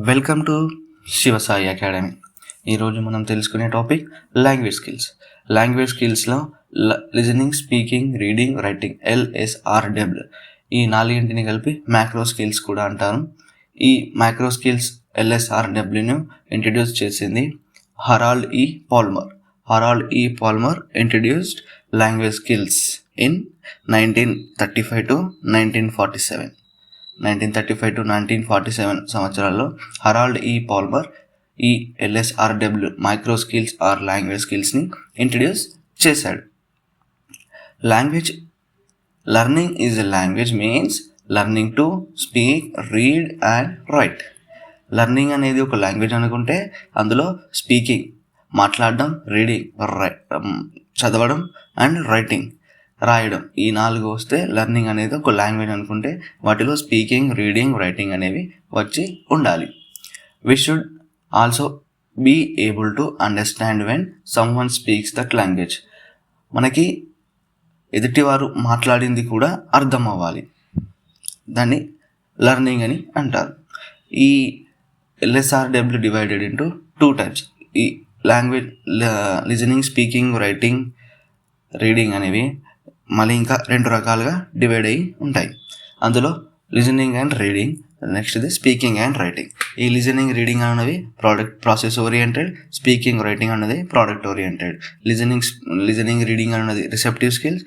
Welcome to Shivasai academy. ఈరోజు మనం తెలుసుకునే టాపిక్ లాంగ్వేజ్ స్కిల్స్. లాంగ్వేజ్ స్కిల్స్లో listening, speaking, reading, writing LSRW ఈ నాలుగింటిని కలిపి మ్యాక్రో స్కిల్స్ కూడా అంటారు. ఈ మ్యాక్రో స్కిల్స్ LSRWను ఇంట్రడ్యూస్ చేసింది Harold E. Palmer. Harold E. Palmer introduced language skills in 1935 to 1947. 1935 to 1947 సంవత్సరాల్లో హరాల్డ్ E. పాల్మర్ ఈ LSRW micro skills or language స్కిల్స్ని ఇంట్రడ్యూస్ చేశాడు. Language learning is a language means learning to speak, read and write. Learning అనేది ఒక language అనుకుంటే అందులో స్పీకింగ్ మాట్లాడడం, రీడింగ్ చదవడం అండ్ రైటింగ్ రాయడం ఈ 4 వస్తే లర్నింగ్ అనేది ఒక లాంగ్వేజ్ అనుకుంటే వాటిలో స్పీకింగ్, రీడింగ్, రైటింగ్ అనేవి వచ్చి ఉండాలి. We should also be able to understand when someone speaks that language. మనకి ఎదుటివారు మాట్లాడింది కూడా అర్థం అవ్వాలి. దాన్ని లర్నింగ్ అని అంటారు. ఈ LSRW డివైడెడ్ ఇంటూ 2 types. ఈ language listening, speaking, writing, reading అనేవి మళ్ళీ ఇంకా 2 రకాలుగా డివైడ్ అయ్యి ఉంటాయి. అందులో లిజనింగ్ అండ్ రీడింగ్, నెక్స్ట్ది స్పీకింగ్ అండ్ రైటింగ్. ఈ లిజనింగ్, రీడింగ్ అనేవి ప్రాసెస్ ఓరియంటెడ్, స్పీకింగ్, రైటింగ్ అన్నది ప్రోడక్ట్ ఓరియంటెడ్. లిజనింగ్ రీడింగ్ అన్నది రిసెప్టివ్ స్కిల్స్,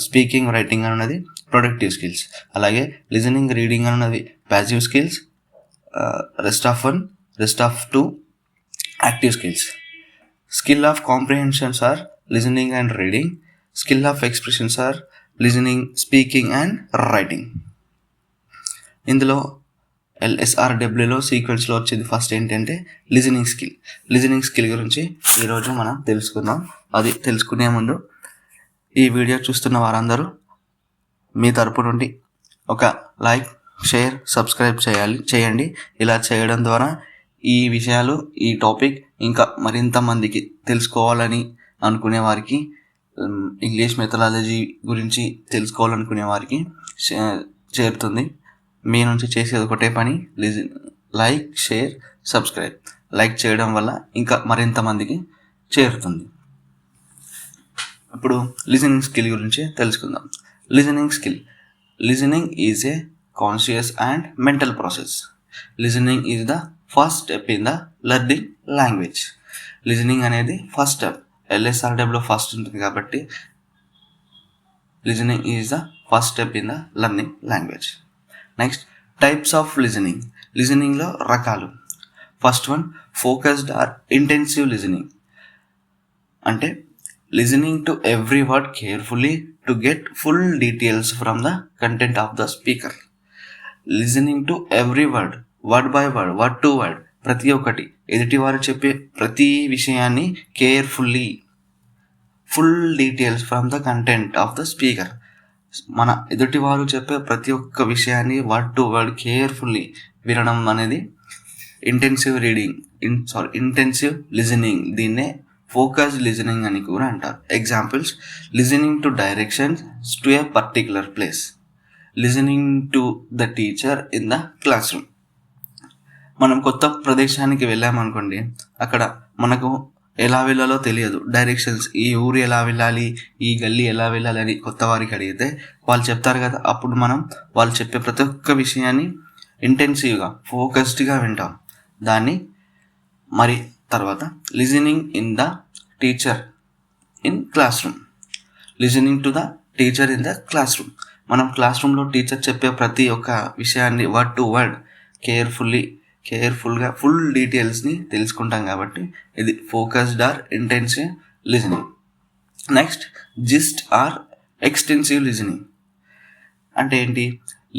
స్పీకింగ్ రైటింగ్ అన్నది ప్రొడక్టివ్ స్కిల్స్. అలాగే లిజనింగ్ రీడింగ్ అన్నది passive skills, rest of 2 active skills. Skill of comprehensions or listening and reading. Skill of expressions or listening, speaking and writing. ఇందులో LSRWలో సీక్వెన్స్లో వచ్చేది first ఏంటంటే listening skill. Listening skill గురించి ఈరోజు మనం తెలుసుకుందాం. అది తెలుసుకునే ముందు ఈ వీడియో చూస్తున్న వారందరూ మీ తరపు నుండి ఒక లైక్, షేర్, సబ్స్క్రైబ్ చేయండి. ఇలా చేయడం ద్వారా ఈ విషయాలు, ఈ టాపిక్ ఇంకా మరింత మందికి తెలుసుకోవాలని అనుకునే వారికి, ఇంగ్లీష్ మెథడాలజీ గురించి తెలుసుకోవాలనుకునే వారికి చేరుతుంది. మీ నుంచి చేసేది ఒకటే పని, లైక్, షేర్, సబ్స్క్రైబ్. లైక్ చేయడం వల్ల ఇంకా మరింత మందికి చేరుతుంది. ఇప్పుడు లిజనింగ్ స్కిల్ గురించి తెలుసుకుందాం. Listening skill. Listening is a conscious and mental process. Listening is the first step in the learning language. Listening అనేది ఫస్ట్ స్టెప్. LSRW ఫస్ట్ ఉంటుంది కాబట్టి listening is the first step in the learning language. Next, types of listening. లిజనింగ్లో రకాలు. First one, focused or intensive listening. అంటే listening to every word carefully to get full details from the content of the speaker. Listening to every word, word by word, word to word, ప్రతి ఒక్కటి ఎదుటివారు చెప్పే ప్రతి విషయాన్ని carefully, full details from the content of the speaker. మన ఎదుటివారు చెప్పే ప్రతి ఒక్క విషయాన్ని వర్డ్ టు వర్డ్ కేర్ఫుల్లీ వినడం అనేది ఇంటెన్సివ్ లిజనింగ్. దీన్నే ఫోకస్డ్ లిజనింగ్ అని కూడా అంటారు. Examples: listening to directions to A particular place. Listening to the teacher in the classroom. మనం కొత్త ప్రదేశానికి వెళ్ళామనుకోండి, అక్కడ మనకు ఎలా వెళ్ళాలో తెలియదు. డైరెక్షన్స్, ఈ ఊరు ఎలా వెళ్ళాలి, ఈ గల్లీ ఎలా వెళ్ళాలి అని కొత్త వారికి అడిగితే వాళ్ళు చెప్తారు కదా. అప్పుడు మనం వాళ్ళు చెప్పే ప్రతి ఒక్క విషయాన్ని ఇంటెన్సివ్గా, ఫోకస్డ్గా వింటాం. దాన్ని మరి తర్వాత listening in the teacher in classroom. Listening to the teacher in the classroom. మనం క్లాస్ రూమ్లో టీచర్ చెప్పే ప్రతి ఒక్క విషయాన్ని వర్డ్ టు వర్డ్ కేర్ఫుల్గా ఫుల్ డీటెయిల్స్ని తెలుసుకుంటాం కాబట్టి ఇది focused or intensive listening. Next, gist or extensive listening. అంటే ఏంటి?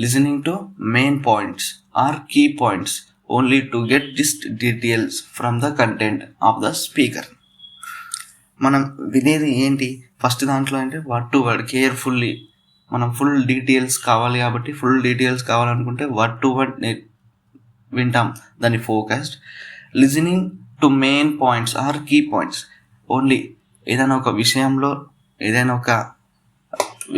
Listening to main points or key points only to get gist details from the content of the speaker. మనం వినేది ఏంటి? ఫస్ట్ దాంట్లో అంటే వర్డ్ టు వర్డ్ కేర్ఫుల్లీ. మనం full details కావాలి కాబట్టి, ఫుల్ డీటెయిల్స్ కావాలనుకుంటే వర్డ్ టు వర్డ్ వింటాం, దాన్ని focused. Listening to main points or key points only. ఏదైనా ఒక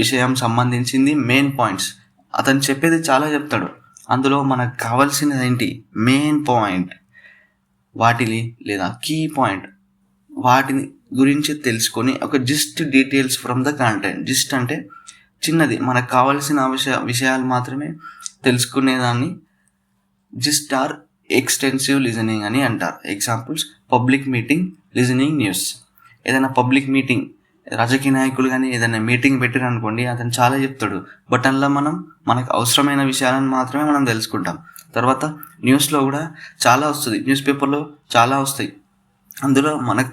విషయం సంబంధించింది మెయిన్ పాయింట్స్. అతను చెప్పేది చాలా చెప్తాడు, అందులో మనకు కావాల్సినది ఏంటి, మెయిన్ పాయింట్ వాటిని లేదా కీ పాయింట్ వాటిని గురించి తెలుసుకొని ఒక gist details from the content. Gist అంటే చిన్నది, మనకు కావాల్సిన విషయాలు మాత్రమే తెలుసుకునేదాన్ని జిస్ట్ ఆర్ ఎక్స్టెన్సివ్ లిజనింగ్ అని అంటారు. Examples: public meeting, listening news. ఏదైనా పబ్లిక్ మీటింగ్, రాజకీయ నాయకులు కానీ ఏదైనా మీటింగ్ పెట్టారు అనుకోండి, అతను చాలా చెప్తాడు, బట్ అందులో మనకు అవసరమైన విషయాలను మాత్రమే మనం తెలుసుకుంటాం. తర్వాత న్యూస్లో కూడా చాలా వస్తుంది, న్యూస్ పేపర్లో చాలా వస్తాయి, అందులో మనకు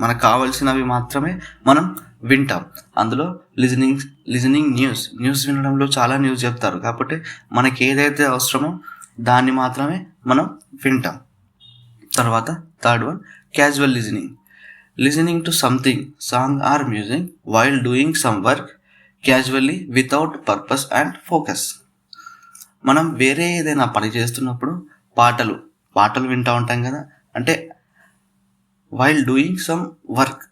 మనకు కావాల్సినవి మాత్రమే మనం వింటాం. అందులో లిజనింగ్ న్యూస్ వినడంలో చాలా న్యూస్ చెప్తారు, కాబట్టి మనకి ఏదైతే అవసరమో దాన్ని మాత్రమే మనం వింటాం. తర్వాత third one, casual listening to something, song or music while doing some work casually without purpose and focus. మనం వేరే ఏదైనా పని చేస్తున్నప్పుడు పాటలు వింటూ ఉంటాం కదా, అంటే while doing some work,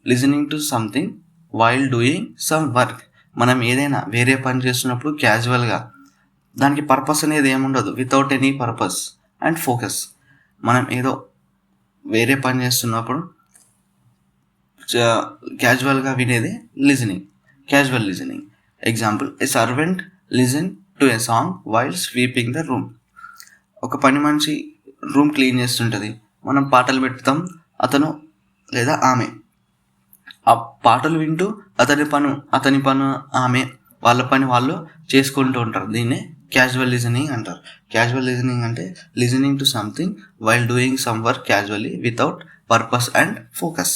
listening to something while doing some work. మనం ఏదైనా వేరే పని చేస్తున్నప్పుడు క్యాజువల్గా, దానికి పర్పస్ అనేది ఏముండదు, without any purpose and focus. మనం ఏదో వేరే పని చేస్తున్నప్పుడు క్యాజువల్గా వినేది casual listening. Example: A servant listen to A song while sweeping the room. ఒక పని మనిషి రూమ్ క్లీన్ చేస్తుంటుంది, మనం పాటలు పెడతాం, అతను లేదా ఆమె ఆ పాటలు వింటూ అతని పను ఆమె వాళ్ళ పని వాళ్ళు చేసుకుంటూ ఉంటారు. దీన్నే క్యాజువల్ లిజనింగ్ అంటారు. క్యాజువల్ లిజనింగ్ అంటే listening to something while doing some work casually without purpose and focus.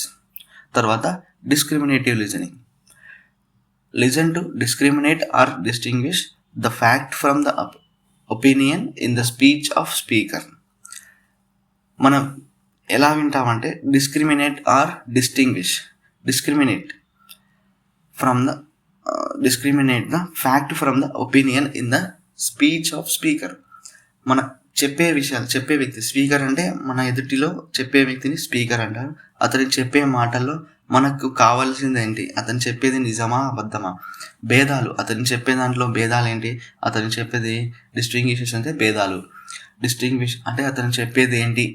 తర్వాత discriminative listen to discriminate or distinguish the fact from the opinion in the speech of speaker. మనం ఎలా వింటామంటే discriminate or discriminate the fact from the opinion in the speech of speaker. మన చెప్పే వ్యక్తి speaker అంటే మన ఎదుటిలో చెప్పే వ్యక్తిని స్పీకర్ అంటారు. అతని చెప్పే మాటల్లో మనకు కావాల్సింది ఏంటి, అతను చెప్పేది నిజమా అబద్ధమా, భేదాలు, అతను చెప్పే దాంట్లో భేదాలు ఏంటి, అతను చెప్పేది డిస్టింగ్విషెస్ అంటే భేదాలు, డిస్టింగ్విష్ అంటే అతను చెప్పేది ఏంటి,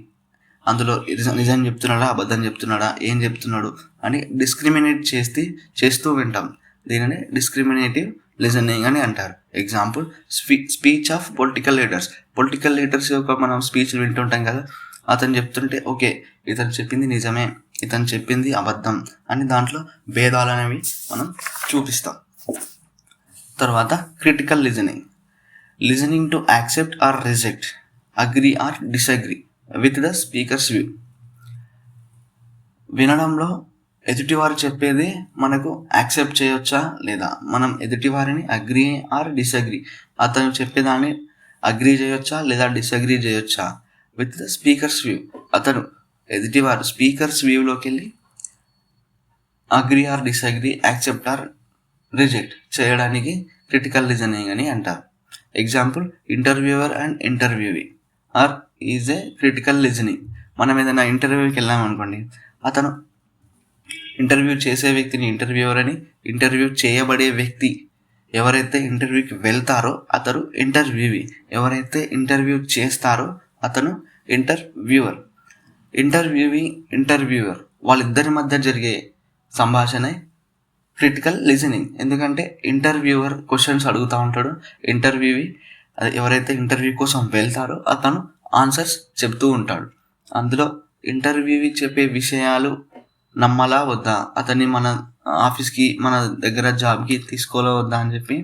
అందులో నిజం చెప్తున్నాడా అబద్ధం చెప్తున్నాడా, ఏం చెప్తున్నాడు అని డిస్క్రిమినేట్ చేస్తూ వింటాం. దీనిని డిస్క్రిమినేటివ్ లిజనింగ్ అని అంటారు. Example: speech of political leaders యొక్క మనం స్పీచ్లు వింటుంటాం కదా, అతను చెప్తుంటే ఓకే ఇతను చెప్పింది నిజమే, ఇతను చెప్పింది అబద్ధం అని దాంట్లో భేదాలు అనేవి మనం చూపిస్తాం. తర్వాత critical listening to accept or reject, agree or disagree with the speaker's view. వినడంలో ఎదుటివారు చెప్పేది మనకు యాక్సెప్ట్ చేయొచ్చా లేదా, మనం ఎదుటివారిని అగ్రీ ఆర్ డిసగ్రీ, అతను చెప్పేదాన్ని అగ్రీ చేయొచ్చా లేదా డిసగ్రీ చేయొచ్చా విత్ ద స్పీకర్స్ వ్యూ. అతను ఎదుటివారు స్పీకర్స్ వ్యూలోకి వెళ్ళి agree or disagree, accept or reject చేయడానికి క్రిటికల్ లిజనింగ్ అని అంటారు. Example: interviewer and interviewee or is a critical listening. మనం ఏదైనా ఇంటర్వ్యూకి వెళ్ళామనుకోండి, అతను ఇంటర్వ్యూ చేసే వ్యక్తిని ఇంటర్వ్యూవర్ అని, ఇంటర్వ్యూ చేయబడే వ్యక్తి ఎవరైతే ఇంటర్వ్యూకి వెళ్తారో అతను ఇంటర్వ్యూవీ, ఎవరైతే ఇంటర్వ్యూ చేస్తారో అతను ఇంటర్వ్యూవర్. ఇంటర్వ్యూవర్ వాళ్ళిద్దరి మధ్య జరిగే సంభాషణ క్రిటికల్ లిజనింగ్. ఎందుకంటే ఇంటర్వ్యూవర్ క్వశ్చన్స్ అడుగుతూ ఉంటాడు, ఇంటర్వ్యూవీ ఎవరైతే ఇంటర్వ్యూ కోసం వెళ్తారో అతను ఆన్సర్స్ చెప్తూ ఉంటాడు. అందులో ఇంటర్వ్యూవీ చెప్పే విషయాలు నమ్మాలా వద్దా, అతన్ని మన ఆఫీస్కి మన దగ్గర జాబ్కి తీసుకోవాలా వద్దా అని చెప్పి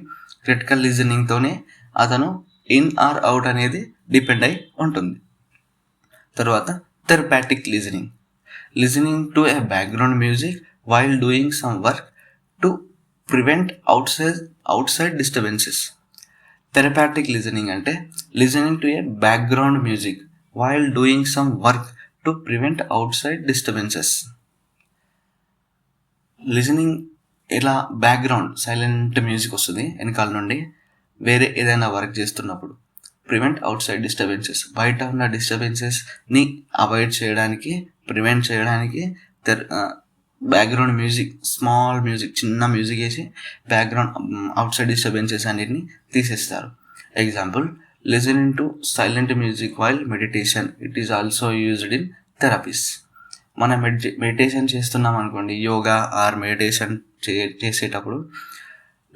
క్రిటికల్ లిజనింగ్తోనే అతను ఇన్ ఆర్ అవుట్ అనేది డిపెండ్ అయి ఉంటుంది. తర్వాత therapeutic listening to a background music while doing some work to prevent outside disturbances. Therapeutic listening అంటే listening to a background music while doing some work to prevent outside disturbances. Listening ఇలా background silent music వస్తుంది వెనకాల నుండి వేరే ఏదైనా work చేస్తున్నప్పుడు. Prevent outside disturbances, బయట ఉన్న డిస్టర్బెన్సెస్ని అవాయిడ్ చేయడానికి, ప్రివెంట్ చేయడానికి బ్యాక్గ్రౌండ్ మ్యూజిక్, స్మాల్ మ్యూజిక్, చిన్న మ్యూజిక్ వేసి బ్యాక్గ్రౌండ్ అవుట్ సైడ్ డిస్టర్బెన్సెస్ అన్నిటిని తీసేస్తారు. Example, listening to silent music while meditation, it is also used in therapies. మనం మెడిటేషన్ చేస్తున్నాం అనుకోండి, యోగా ఆర్ మెడిటేషన్ చేసేటప్పుడు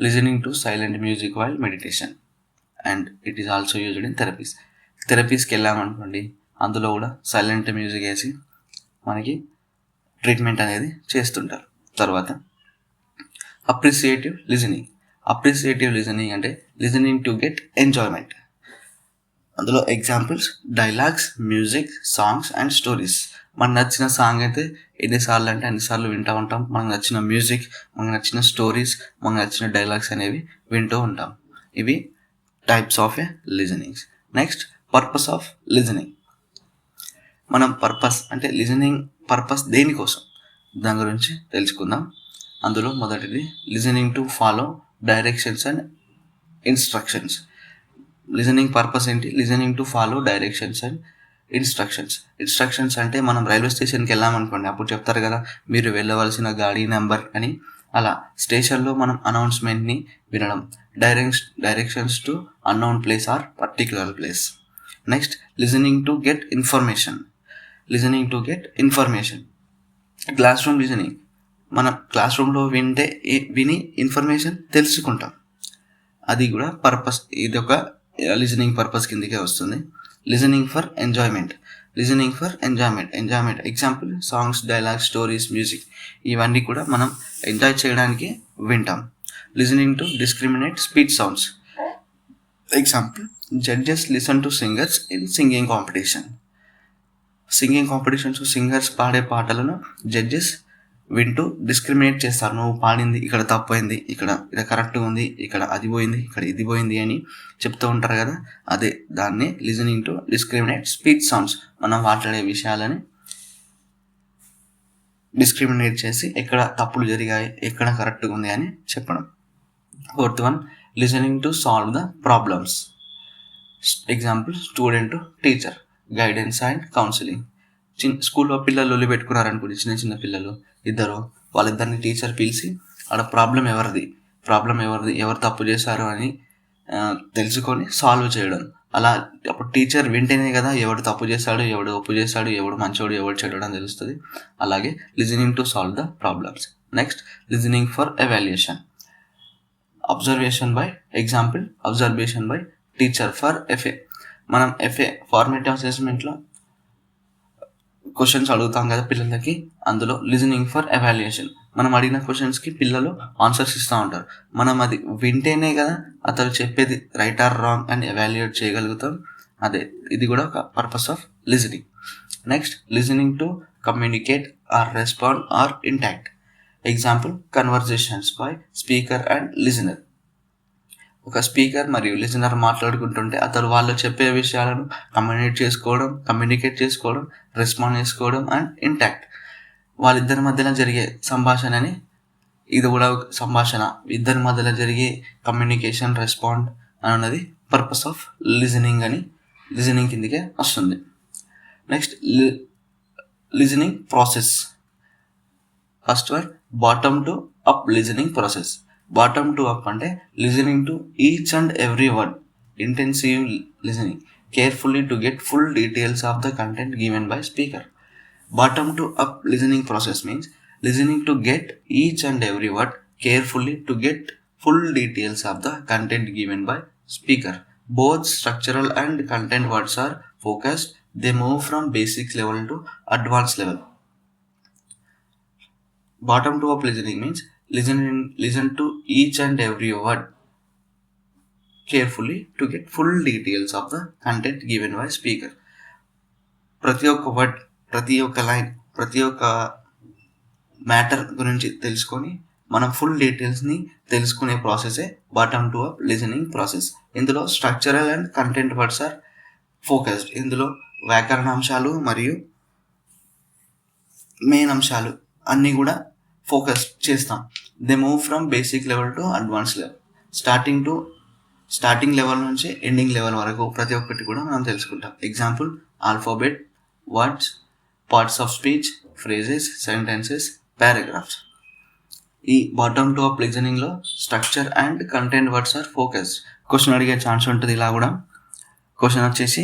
listening to silent music while meditation and it is also used in therapies. థెరపీస్కి వెళ్ళామనుకోండి, అందులో కూడా సైలెంట్ మ్యూజిక్ వేసి మనకి ట్రీట్మెంట్ అనేది చేస్తుంటారు. తర్వాత అప్రిసియేటివ్ లిజనింగ్. అప్రిసియేటివ్ లిజనింగ్ అంటే లిజనింగ్ టు గెట్ ఎంజాయ్మెంట్. అందులో examples dialogues, music, songs and stories. మనకు నచ్చిన సాంగ్ అయితే ఎన్నిసార్లు అంటే అన్నిసార్లు వింటూ ఉంటాం. మనకు నచ్చిన మ్యూజిక్, మనకు నచ్చిన స్టోరీస్, మనకు నచ్చిన డైలాగ్స్ అనేవి వింటూ ఉంటాం. ఇవి types of a listenings. Next, purpose of listening. మనం పర్పస్ అంటే లిజనింగ్ పర్పస్ దేనికోసం, దాని గురించి తెలుసుకుందాం. అందులో మొదటిది listening to follow directions and instructions. Listening purpose ఏంటి? Listening to follow directions and instructions. Instructions అంటే మనం రైల్వే స్టేషన్కి వెళ్ళామనుకోండి, అప్పుడు చెప్తారు కదా మీరు వెళ్ళవలసిన గాడి నెంబర్ అని. అలా స్టేషన్లో మనం అనౌన్స్మెంట్ని వినడం. Directions to unknown place or particular place. Next, listening to get information. Listening to get information. Classroom listening. మనం క్లాస్ రూమ్లో విని ఇన్ఫర్మేషన్ తెలుసుకుంటాం. అది కూడా పర్పస్, ఇది ఒక లిజనింగ్ పర్పస్ కిందకే వస్తుంది. Listening for enjoyment. Listening for enjoyment example songs, dialogues, stories, music. ఇవన్నీ కూడా మనం ఎంజాయ్ చేయడానికి వింటాం. Listening to discriminate speech sounds. Example, judges listen to singers in singing competition. Singing competitions, singers పాడే పాటలను జడ్జెస్ వింటూ డిస్క్రిమినేట్ చేస్తారు. నువ్వు పాడింది ఇక్కడ తప్పైంది, ఇక్కడ కరెక్ట్గా ఉంది, ఇక్కడ అది పోయింది, ఇక్కడ ఇది పోయింది అని చెప్తూ ఉంటారు కదా, అదే దాన్ని listening to discriminate speech sounds. మనం మాట్లాడే విషయాలని డిస్క్రిమినేట్ చేసి ఎక్కడ తప్పులు జరిగాయి, ఎక్కడ కరెక్ట్గా ఉంది అని చెప్పడం. Fourth one, listening to solve the problems. Example, student to teacher, guidance and counselling. స్కూల్లో పిల్లలు లొల్లి పెట్టుకున్నారనుకోండి, చిన్న పిల్లలు ఇద్దరు, వాళ్ళిద్దరిని టీచర్ పిలిచి ఆడ ప్రాబ్లం ఎవరిది, ఎవరు తప్పు చేశారు అని తెలుసుకొని సాల్వ్ చేయడం. అలా అప్పుడు టీచర్ వింటేనే కదా ఎవడు తప్పు చేశాడు, ఎవడు ఒప్పు చేశాడు, ఎవడు మంచోడు, ఎవడు చెడు అని తెలుస్తుంది. అలాగే listening to solve the problems. Next, listening for evaluation. Observation by example, observation by teacher for FA. మనం ఎఫ్ఏ ఫార్మేటివ్ అసెస్మెంట్లో క్వశ్చన్స్ అడుగుతాం కదా పిల్లలకి, అందులో లిజనింగ్ ఫర్ ఎవాల్యుయేషన్. మనం అడిగిన క్వశ్చన్స్కి పిల్లలు ఆన్సర్స్ ఇస్తూ ఉంటారు. మనం అది వింటేనే కదా అతను చెప్పేది రైట్ ఆర్ రాంగ్ అని ఎవాల్యుయేట్ చేయగలుగుతాం. అదే ఇది కూడా ఒక purpose of listening. Next, listening to communicate or respond or interact. Example, conversations by speaker and listener. ఒక స్పీకర్ మరియు లిజనర్ మాట్లాడుకుంటుంటే అతను వాళ్ళు చెప్పే విషయాలను కమ్యూనికేట్ చేసుకోవడం, రెస్పాండ్ చేసుకోవడం అండ్ ఇంటాక్ట్. వాళ్ళిద్దరి మధ్యలో జరిగే సంభాషణని, ఇది కూడా సంభాషణ, ఇద్దరి మధ్యలో జరిగే కమ్యూనికేషన్, రెస్పాండ్ అన్నది పర్పస్ ఆఫ్ లిజనింగ్ అని లిజనింగ్ కిందకే వస్తుంది. Next, listening process. First one, bottom to up listening process. Bottom to up అంటే listening to each and every word, intensive listening, carefully to get full details of the content given by speaker. Bottom to up listening process means listening to get each and every word carefully to get full details of the content given by speaker. Both structural and content words are focused. They move from basic level to advanced level. Bottom to up listening means listen to each and every word carefully to get full details of the content given by speaker. ప్రతి ఒక్క word, ప్రతి ఒక్క line, ప్రతి ఒక్క matter గురించి తెలుసుకొని మనం full డీటెయిల్స్ని తెలుసుకునే ప్రాసెసే bottom to up listening process. ఇందులో structural and content words are focused. ఇందులో వ్యాకరణాంశాలు మరియు మెయిన్ అంశాలు అన్నీ కూడా ఫోకస్ చేస్తాం. They move from basic level to advance level. Starting level నుంచి ఎండింగ్ లెవెల్ వరకు ప్రతి ఒక్కటి కూడా మనం తెలుసుకుంటాం. Example, alphabet, words, parts of speech, phrases, sentences, paragraphs. ఈ బాటమ్ టు అప్ లిజనింగ్లో structure and content words are focused. Question అడిగే ఛాన్స్ ఉంటుంది. ఇలా కూడా క్వశ్చన్ వచ్చేసి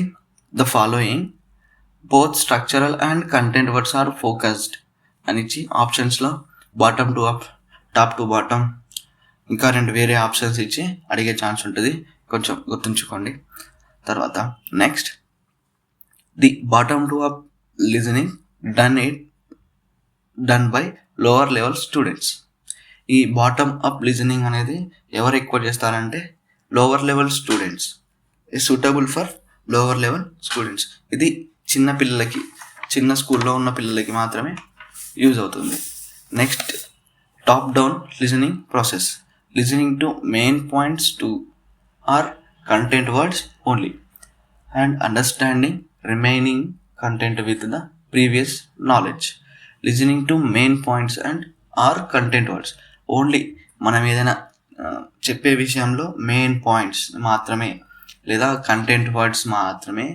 the following both structural and content words are focused అని ఇచ్చి ఆప్షన్స్లో bottom to up, top to bottom, ఇంకా 2 వేరే ఆప్షన్స్ ఇచ్చి అడిగే ఛాన్స్ ఉంటుంది. కొంచెం గుర్తుంచుకోండి. తర్వాత next, the bottom to up listening done by lower level students. ఈ బాటమ్ అప్ లిజనింగ్ అనేది ఎవరు ఎక్కువ చేస్తారంటే లోవర్ లెవెల్ స్టూడెంట్స్. ఈ suitable for lower level students. ఇది చిన్న పిల్లలకి, చిన్న స్కూల్లో ఉన్న పిల్లలకి మాత్రమే యూజ్ అవుతుంది. Next, top down listening process. Listening to main points to or content words only and understanding remaining content with the previous knowledge. Listening to main points and or content words only. మనం ఏదైనా చెప్పే విషయంలో main points మాత్రమే లేదా content words మాత్రమే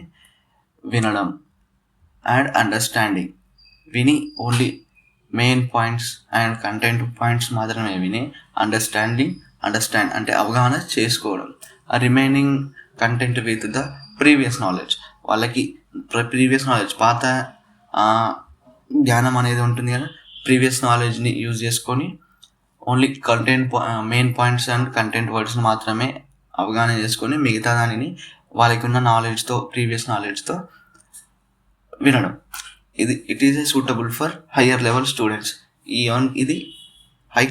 వినడం. And understanding, విని only main points and content points మాత్రమే విని అండర్స్టాండ్ అంటే అవగాహన చేసుకోవడం. ఆ remaining content with the previous knowledge, వాళ్ళకి ప్రీవియస్ నాలెడ్జ్, పాత జ్ఞానం అనేది ఉంటుంది కదా, ప్రీవియస్ నాలెడ్జ్ని యూజ్ చేసుకొని only main points and content వర్డ్స్ని మాత్రమే అవగాహన చేసుకొని మిగతా దానిని వాళ్ళకి ఉన్న నాలెడ్జ్తో, ప్రీవియస్ నాలెడ్జ్తో వినడం. It is a suitable for higher level students. ఇది హై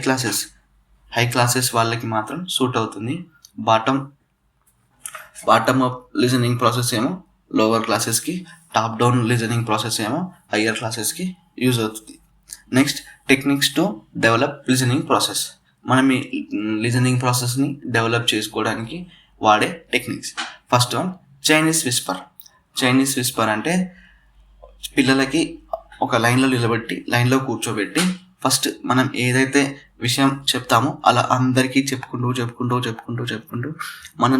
క్లాసెస్ వాళ్ళకి మాత్రం సూట్ అవుతుంది. బాటమ్ అప్ లిజనింగ్ ప్రాసెస్ ఏమో లోవర్ క్లాసెస్కి, టాప్ డౌన్ లిజనింగ్ ప్రాసెస్ ఏమో హయ్యర్ క్లాసెస్కి యూజ్ అవుతుంది. Next, techniques to develop listening process. మనం ఈ లిజనింగ్ ప్రాసెస్ని డెవలప్ చేసుకోవడానికి వాడే techniques. First one, Chinese Whisper అంటే పిల్లలకి ఒక లైన్లో కూర్చోబెట్టి ఫస్ట్ మనం ఏదైతే విషయం చెప్తామో అలా అందరికీ చెప్పుకుంటూ మనం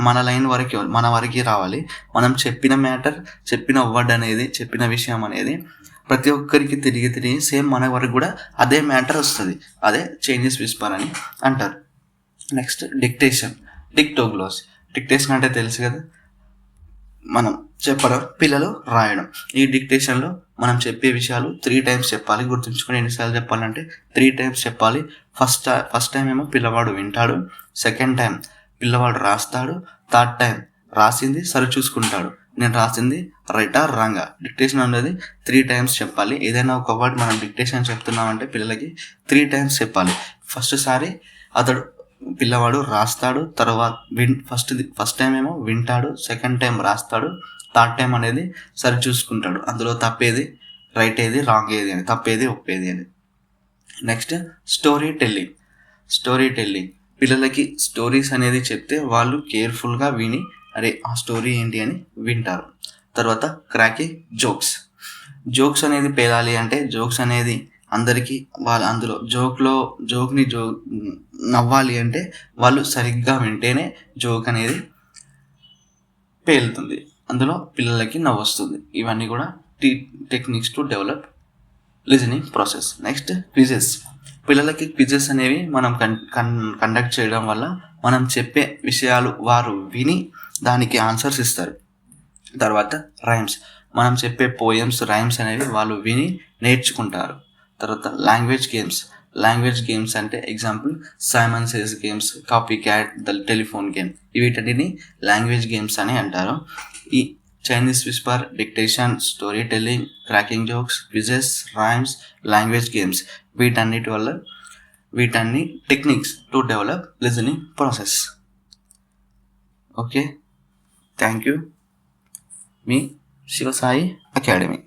మన లైన్ వరకు, మన వరకు రావాలి. మనం చెప్పిన మ్యాటర్, చెప్పిన వర్డ్ అనేది, చెప్పిన విషయం అనేది ప్రతి ఒక్కరికి తిరిగి సేమ్ మన వరకు కూడా అదే మ్యాటర్ వస్తుంది. అదే చైనీస్ విస్పర్ అని అంటారు. నెక్స్ట్, డిక్టోగ్లోస్ అంటే తెలుసు కదా, మనం చెప్పడం, పిల్లలు రాయడం. ఈ డిక్టేషన్లో మనం చెప్పే విషయాలు 3 times చెప్పాలి. గుర్తుంచుకొని ఎన్నిసార్లు చెప్పాలంటే 3 times చెప్పాలి. ఫస్ట్ టైం ఏమో పిల్లవాడు వింటాడు, సెకండ్ టైం పిల్లవాడు రాస్తాడు, థర్డ్ టైం రాసింది సరి చూసుకుంటాడు, నేను రాసింది రైటా రాంగా. డిక్టేషన్ అనేది 3 times చెప్పాలి. ఏదైనా ఒక వర్డ్ మనం డిక్టేషన్ చెప్తున్నామంటే పిల్లలకి 3 times చెప్పాలి. పిల్లవాడు రాస్తాడు, తర్వాత ఫస్ట్ టైం ఏమో వింటాడు, సెకండ్ టైం రాస్తాడు, థర్డ్ టైం అనేది సరి చూసుకుంటాడు. అందులో తప్పేది రైట్ ఏది, రాంగ్ ఏది అని, తప్పేది ఒప్పేది అని. Next, story telling. పిల్లలకి స్టోరీస్ అనేది చెప్తే వాళ్ళు కేర్ఫుల్గా విని అరే ఆ స్టోరీ ఏంటి అని వింటారు. తర్వాత క్రాకింగ్ జోక్స్ అనేది పేలాలి అంటే, జోక్స్ అనేది అందరికీ అందులో జోక్ని నవ్వాలి అంటే వాళ్ళు సరిగ్గా వింటేనే జోక్ అనేది పేలుతుంది, అందులో పిల్లలకి నవ్వు వస్తుంది. ఇవన్నీ కూడా techniques to develop listening process. Next, పిల్లలకి క్విజెస్ అనేవి మనం కండక్ట్ చేయడం వల్ల మనం చెప్పే విషయాలు వారు విని దానికి ఆన్సర్స్ ఇస్తారు. తర్వాత రైమ్స్, మనం చెప్పే పోయమ్స్, రైమ్స్ అనేవి వాళ్ళు విని నేర్చుకుంటారు. తర్వాత లాంగ్వేజ్ గేమ్స్ అంటే example Simon says games, copy cat, the telephone game. వీటన్నిటిని లాంగ్వేజ్ గేమ్స్ అని అంటారు. ఈ Chinese whisper, dictation, story telling, cracking jokes, quizzes, rhymes, language games, వీటన్ని techniques to develop listening process. Okay, thank you. మీ Shivasai academy.